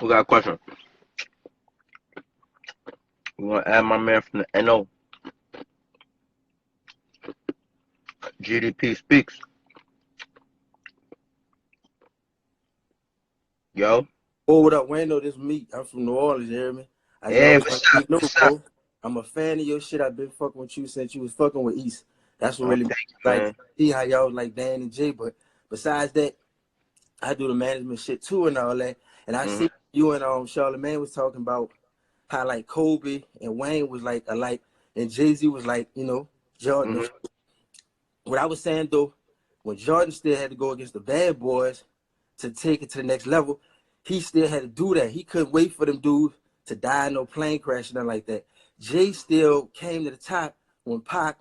We got a question. We want to add my man from the NO. Geedy P speaks. Yo. Oh, what up, Wayno? This me. I'm from New Orleans, you hear me? I just Hey, always what's want up? you to know, What's up? bro. I'm a fan of your shit. I've been fucking with you since you was fucking with East. That's what Oh, really thank you, like man. see how y'all like Dan and Jay. But besides that, I do the management shit too and all that. And I Mm-hmm. see you and Charlamagne was talking about how like Kobe and Wayne was like alike, and Jay-Z was like, Jordan. Mm-hmm. What I was saying though, when Jordan still had to go against the bad boys to take it to the next level, he still had to do that. He couldn't wait for them dudes to die in no plane crash or nothing like that. Jay still came to the top when Pac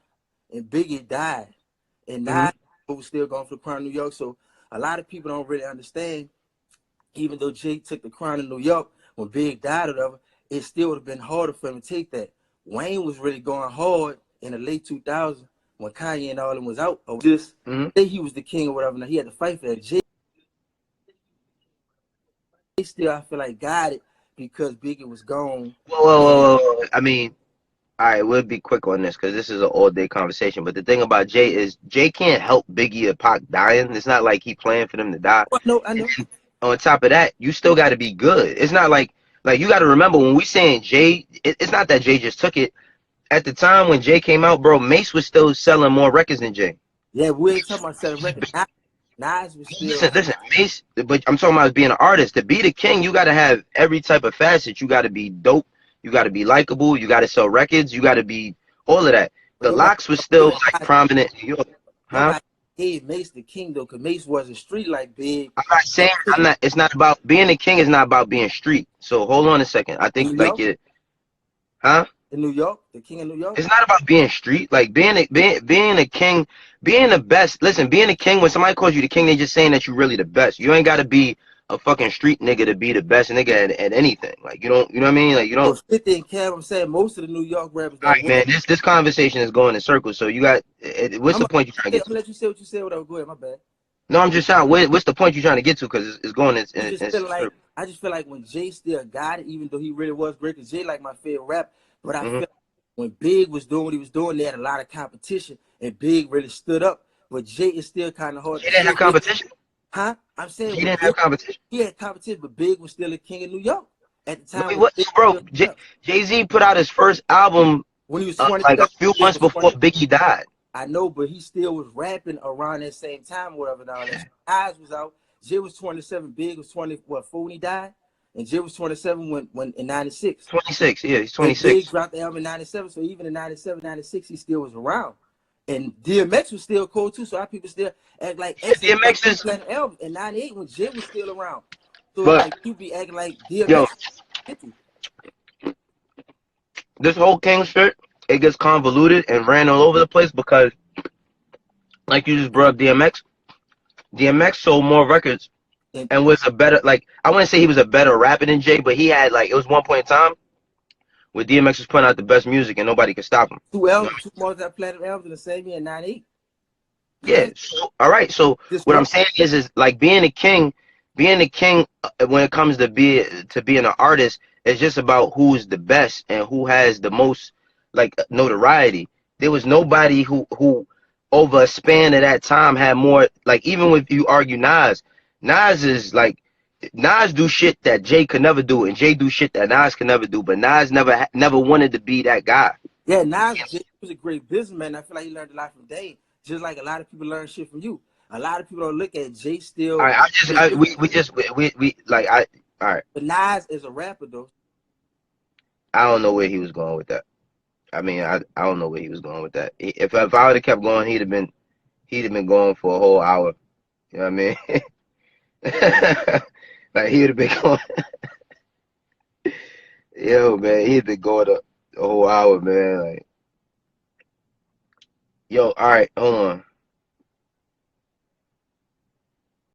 and Biggie died. And Mm-hmm. now was still going for the crown of New York. So a lot of people don't really understand, even though Jay took the crown of New York when Big died or whatever, it still would have been harder for him to take that. Wayne was really going hard in the late 2000s when Kanye and all them was out. Or just Mm-hmm. say he was the king or whatever. Now he had to fight for that. Jay still, I feel like, got it because Biggie was gone. Whoa, whoa, And whoa, whoa, whoa. I mean, all right, we'll be quick on this because this is an all-day conversation. But the thing about Jay is Jay can't help Biggie or Pac dying. It's not like he planned for them to die. I And know. then on top of that, you still got to be good. It's not like you got to remember when we saying Jay, it's not that Jay just took it. At the time when Jay came out, bro, Mace was still selling more records than Jay. Yeah, we ain't talking about selling records. Nas was still, Listen, Mace. But I'm talking about being an artist. To be the king, you got to have every type of facet. You got to be dope. You got to be likable. You got to sell records. You got to be all of that. but The Locks was still like prominent in New York, huh? nobody gave Mace the king though, because Mace wasn't street like Big. I'm not saying I'm not. It's not about being a king. Is not about being street. So hold on a second. I In think New like York, it, huh? in New York, the king of New York. It's not about being street. Like being a king, being the best. Listen, being a king. When somebody calls you the king, they just saying that you really the best. You ain't got to be a fucking street nigga to be the best nigga at anything. Like you don't. You know what I mean? Like you don't. So 50 and Cam, I'm saying most of the New York rappers All that right, win. man. This conversation is going in circles. So you got. What's I'm the point you trying to gonna get to? let you say what you said. Whatever. Go ahead. My bad. No, I'm just trying. What's the point you trying to get to? Because it's going You just in feel like circles. I just feel like when Jay still got it, even though he really was great, because Jay like my favorite rap. But I Mm-hmm. feel like when Big was doing what he was doing, they had a lot of competition, and Big really stood up. But Jay is still kind of hard He to didn't say. have competition. Huh? I'm saying He when didn't Big have competition. he had competition, but Big was still a king of New York at the No, time he when was, Big bro. was still up. Jay-Z put out his first album When he was like a 27, few Big months was before 20. Biggie died. I know, but he still was rapping around that same time, whatever. Now that Eyes was out. Jay was 27, Big was 4 when he died, and Jay was 27 when in '96. 26. Yeah, he's And Big 26. dropped the album in '97, so even in '97, '96, he still was around. And DMX was still cool too, so our people still act like X had DMX is, platinum albums in '98 when Jay was still around. So it's but like you be acting like yo, DMX 50. this whole King shit, it gets convoluted and ran all over the place because, like you just brought up DMX. DMX sold more records And and was a better, like I wouldn't say he was a better rapper than Jay, but he had like it was one point in time where DMX was putting out the best music and nobody could stop him. two multi-platinum albums in the same year in '98. Yeah. Crazy. So, all right. So Just what I'm one. saying is like being a king when it comes to being an artist is just about who's the best and who has the most like notoriety. There was nobody who over a span of that time had more like even if you argue Nas is like Nas do shit that Jay could never do and Jay do shit that Nas could never do, but Nas never wanted to be that guy. Yeah, Nas Jay was a great businessman. I feel like he learned a lot from Dave, just like a lot of people learn shit from you. A lot of people don't look at Jay All still, right, we just we like I all right. but Nas is a rapper though. I don't know where he was going with that. I mean, I don't know where he was going with that. If I would have kept going, he'd have been going for a whole hour. You know what I mean? Like he'd have been going. Yo, man, he'd been going a whole hour, man. Like, yo, all right, hold on.